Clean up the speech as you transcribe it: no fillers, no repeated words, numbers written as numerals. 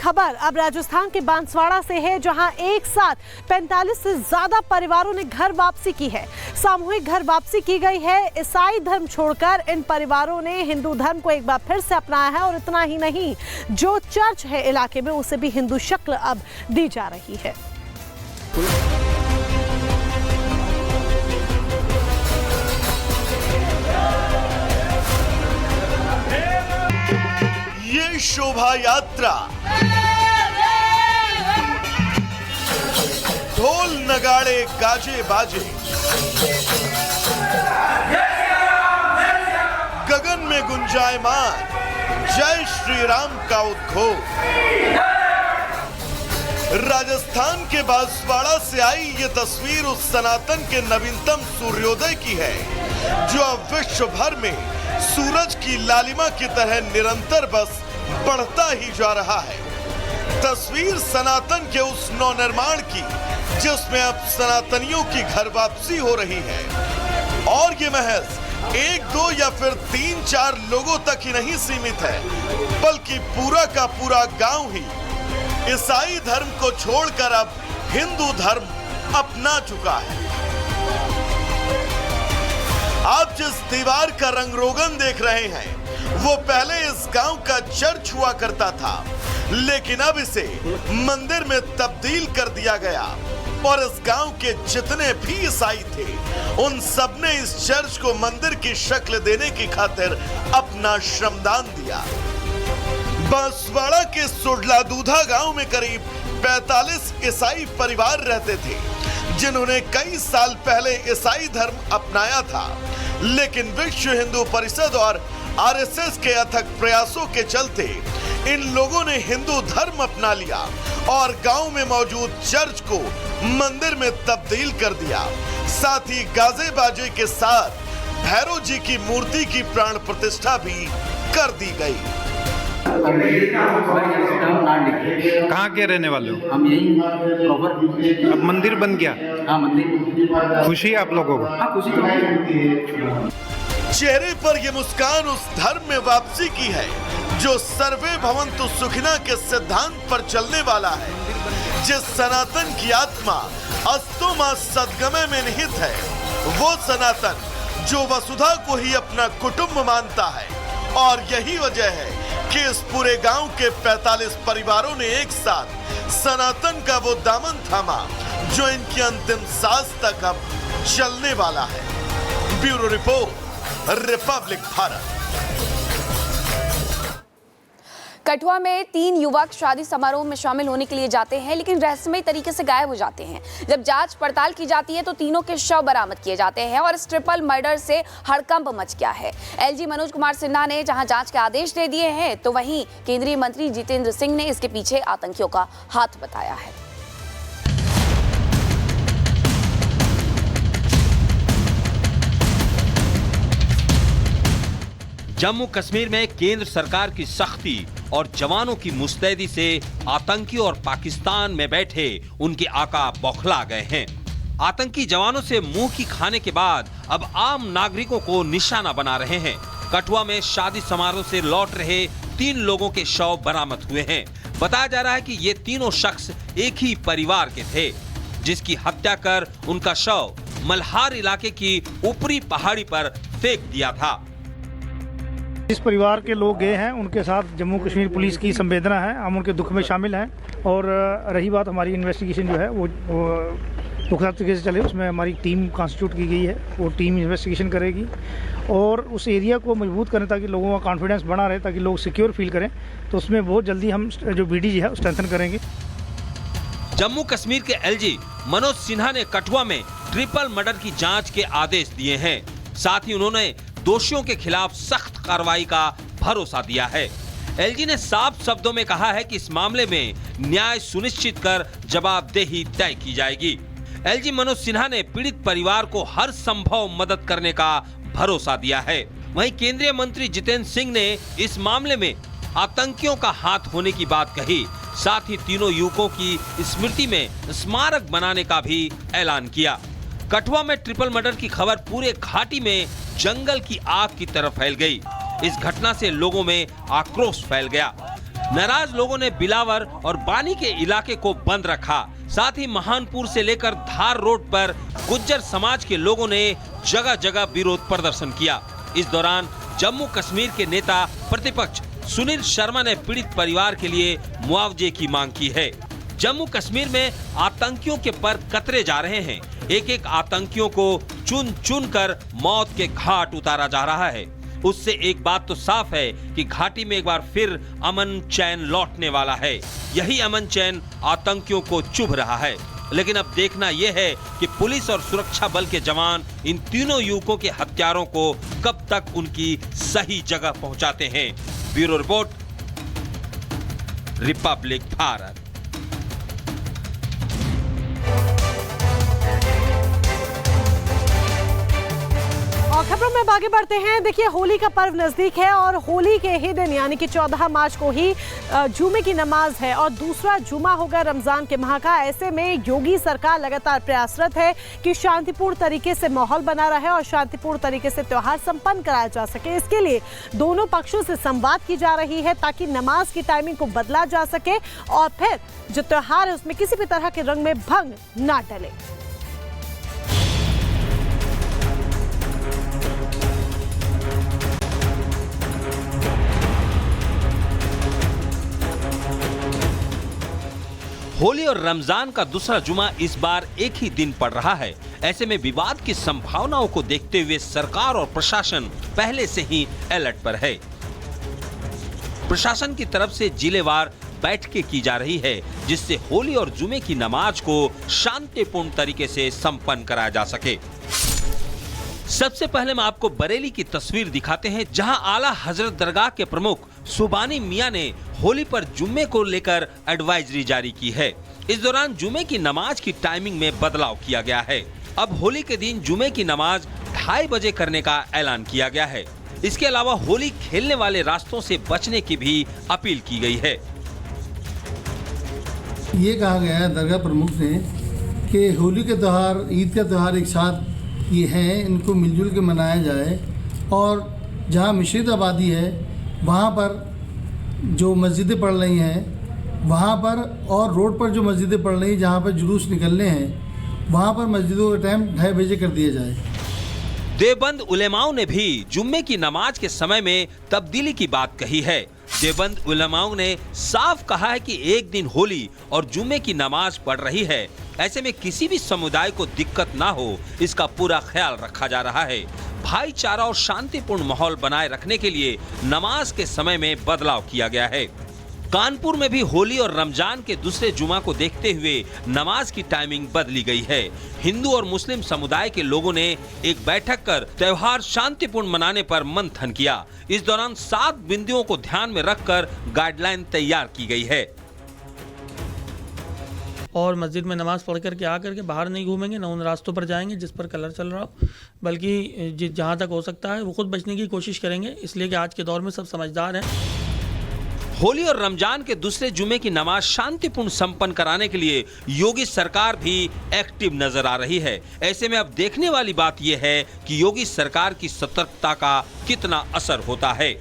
खबर अब राजस्थान के बांसवाड़ा से है, जहां एक साथ 45 से ज्यादा परिवारों ने घर वापसी की है। सामूहिक घर वापसी की गई है। ईसाई धर्म छोड़कर इन परिवारों ने हिंदू धर्म को एक बार फिर से अपनाया है और इतना ही नहीं, जो चर्च है इलाके में उसे भी हिंदू शक्ल अब दी जा रही है। ये शोभा यात्रा ढोल नगाड़े गाजे बाजे, गगन में गुंजायमान जय श्री राम का उद्घोष। राजस्थान के बांसवाड़ा से आई ये तस्वीर उस सनातन के नवीनतम सूर्योदय की है, जो अब विश्व भर में सूरज की लालिमा की तरह निरंतर बस बढ़ता ही जा रहा है। तस्वीर सनातन के उस नवनिर्माण की, जिसमें अब सनातनियों की घर वापसी हो रही है, और ये महज 1, 2 या फिर 3, 4 लोगों तक ही नहीं सीमित है, बल्कि पूरा का पूरा गांव ही ईसाई धर्म को छोड़कर अब हिंदू धर्म अपना चुका है। आप जिस दीवार का रंग रोगन देख रहे हैं, वो पहले इस गांव का चर्च हुआ करता था, लेकिन अब इसे मंदिर में तब्दील कर दिया गया और इस गांव के जितने भी ईसाई थे, उन सब ने इस चर्च को मंदिर की शक्ल देने की खातिर अपना श्रमदान दिया। बांसवाड़ा के सुडलादूधा गांव में करीब 45 ईसाई परिवार रहते थे, जिन्होंने कई साल पहले ईसाई धर्म अपनाया था, लेकिन विश्व हिंदू परिषद और आरएसएस के अथक प्रयासों के चलते इन लोगों ने हिंदू धर्म अपना लिया और गांव में मौजूद चर्च को मंदिर में तब्दील कर दिया। साथ ही गाजे बाजे के साथ भैरव जी की मूर्ति की प्राण प्रतिष्ठा भी कर दी गई। कहाँ के रहने वाले हो? हम यही प्रॉपर। अब मंदिर बन गया? हाँ, मंदिर। खुशी है आप लोगों को? हाँ, खुशी तो है। चेहरे पर ये मुस्कान उस धर्म में वापसी की है, जो सर्वे भवन्तु सुखिना के सिद्धांत पर चलने वाला है, जिस सनातन की आत्मा अस्तो मा सद्गमय में निहित है, वो सनातन जो वसुधा को ही अपना कुटुंब मानता है। और यही वजह है कि इस पूरे गांव के 45 परिवारों ने एक साथ सनातन का वो दामन थामा, जो इनकी अंतिम सांस तक अब चलने वाला है। Bureau report, Republic Bharat. Kathua में 3 युवक शादी समारोह में शामिल होने के लिए जाते हैं, लेकिन रहस्यमय तरीके से गायब हो जाते हैं। जब जांच पड़ताल की जाती है तो तीनों के शव बरामद किए जाते हैं और इस ट्रिपल मर्डर से हड़कंप मच गया है। एलजी मनोज कुमार सिन्हा ने जहां जांच के आदेश दे दिए हैं, तो वहीं केंद्रीय मंत्री जितेंद्र सिंह ने इसके पीछे आतंकियों का हाथ बताया है। जम्मू कश्मीर में केंद्र सरकार की सख्ती और जवानों की मुस्तैदी से आतंकी और पाकिस्तान में बैठे उनके आका बौखला गए हैं। आतंकी जवानों से मुंह की खाने के बाद अब आम नागरिकों को निशाना बना रहे हैं। कठुआ में शादी समारोह से लौट रहे 3 लोगों के शव बरामद हुए हैं। बताया जा रहा है कि ये तीनों शख्स एक ही परिवार के थे, जिसकी हत्या कर उनका शव मल्हार इलाके की ऊपरी पहाड़ी पर फेंक दिया था। जिस परिवार के लोग गए हैं उनके साथ जम्मू कश्मीर पुलिस की संवेदना है, हम उनके दुख में शामिल हैं। और रही बात हमारी इन्वेस्टिगेशन जो है वो पुख्ता तरीके से चले, उसमें हमारी टीम कॉन्स्टिट्यूट की गई है, वो टीम इन्वेस्टिगेशन करेगी और उस एरिया को मजबूत करें ताकि लोगों का कॉन्फिडेंस बना रहे, ताकि लोग सिक्योर फील करें। तो उसमें बहुत जल्दी हम जो BDG है स्ट्रेंथन करेंगे। जम्मू कश्मीर के एलजी मनोज सिन्हा ने कठुआ में ट्रिपल मर्डर की जांच के आदेश दिए हैं। साथ ही उन्होंने दोषियों के खिलाफ सख्त कार्रवाई का भरोसा दिया है। एलजी ने साफ शब्दों में कहा है कि इस मामले में न्याय सुनिश्चित कर जवाबदेही तय की जाएगी। एलजी मनोज सिन्हा ने पीड़ित परिवार को हर संभव मदद करने का भरोसा दिया है। वहीं केंद्रीय मंत्री जितेंद्र सिंह ने इस मामले में आतंकियों का हाथ होने की बात कही। साथ ही तीनों युवकों की स्मृति में स्मारक बनाने का भी ऐलान किया। कठुआ में ट्रिपल मर्डर की खबर पूरे घाटी में जंगल की आग की तरह फैल गई। इस घटना से लोगों में आक्रोश फैल गया। नाराज लोगों ने बिलावर और बानी के इलाके को बंद रखा। साथ ही महानपुर से लेकर धार रोड पर गुज्जर समाज के लोगों ने जगह जगह विरोध प्रदर्शन किया। इस दौरान जम्मू कश्मीर के नेता प्रतिपक्ष सुनील शर्मा ने पीड़ित परिवार के लिए मुआवजे की मांग की है। जम्मू कश्मीर में आतंकियों के पर कतरे जा रहे हैं। एक एक आतंकियों को चुन चुन कर मौत के घाट उतारा जा रहा है। उससे एक बात तो साफ है कि घाटी में एक बार फिर अमन चैन लौटने वाला है। यही अमन चैन आतंकियों को चुभ रहा है। लेकिन अब देखना यह है कि पुलिस और सुरक्षा बल के जवान इन तीनों युवकों के हत्यारों को कब तक उनकी सही जगह पहुंचाते हैं। Bureau report, Republic Bharat. और खबरों में आगे बढ़ते हैं। देखिए, होली का पर्व नजदीक है और होली के ही दिन यानी कि 14 मार्च को ही जुमे की नमाज है और दूसरा जुमा होगा रमजान के माह का। ऐसे में योगी सरकार लगातार प्रयासरत है कि शांतिपूर्ण तरीके से माहौल बना रहे और शांतिपूर्ण तरीके से त्योहार संपन्न कराया जा सके। इसके लिए दोनों पक्षों से संवाद की जा रही है ताकि नमाज की टाइमिंग को बदला जा सके और फिर जो त्योहार है उसमें किसी भी तरह के रंग में भंग ना डले। होली और रमजान का दूसरा जुमा इस बार एक ही दिन पड़ रहा है। ऐसे में विवाद की संभावनाओं को देखते हुए सरकार और प्रशासन पहले से ही अलर्ट पर है। प्रशासन की तरफ से जिलेवार बैठकें की जा रही है जिससे होली और जुमे की नमाज को शांतिपूर्ण तरीके से संपन्न कराया जा सके। सबसे पहले मैं आपको बरेली की तस्वीर दिखाते हैं जहां आला हजरत दरगाह के प्रमुख सुबानी मियां ने होली पर जुम्मे को लेकर एडवाइजरी जारी की है। इस दौरान जुमे की नमाज की टाइमिंग में बदलाव किया गया है। अब होली के दिन जुमे की नमाज 2:30 बजे करने का ऐलान किया गया है। इसके अलावा होली खेलने वाले रास्तों से बचने की भी अपील की गई है। ये कहा गया है दरगाह प्रमुख से कि होली के त्यौहार, ईद का त्यौहार एक साथ ये हैं, इनको मिलजुल के मनाया जाए और जहाँ मिश्रित आबादी है वहाँ पर जो मस्जिदें पढ़ रही हैं वहाँ पर और रोड पर जो मस्जिदें पढ़ रही हैं जहाँ पर जुलूस निकलने हैं वहाँ पर मस्जिदों का टाइम 2:30 बजे कर दिया जाए। देवबंद उलेमाओं ने भी जुम्मे की नमाज के समय में तब्दीली की बात कही है। देवबंद उलेमाओं ने साफ कहा है कि एक दिन होली और जुम्मे की नमाज पढ़ रही है। ऐसे में किसी भी समुदाय को दिक्कत ना हो इसका पूरा ख्याल रखा जा रहा है। भाईचारा और शांतिपूर्ण माहौल बनाए रखने के लिए नमाज के समय में बदलाव किया गया है। कानपुर में भी होली और रमजान के दूसरे जुमा को देखते हुए नमाज की टाइमिंग बदली गई है। हिंदू और मुस्लिम समुदाय के लोगों ने एक बैठक कर त्योहार शांतिपूर्ण मनाने पर मंथन किया। इस दौरान 7 बिंदुओं को ध्यान में रखकर गाइडलाइन तैयार की गई है। और मस्जिद में नमाज पढ़ करके आकर के बाहर नहीं घूमेंगे, ना उन रास्तों पर जाएंगे जिस पर कलर चल रहा हो, बल्कि जहाँ तक हो सकता है वो खुद बचने की कोशिश करेंगे, इसलिए कि आज के दौर में सब समझदार हैं। होली और रमजान के दूसरे जुमे की नमाज शांतिपूर्ण संपन्न कराने के लिए योगी सरकार भी एक्टिव नजर आ रही है। ऐसे में अब देखने वाली बात यह है कि योगी सरकार की सतर्कता का कितना असर होता है।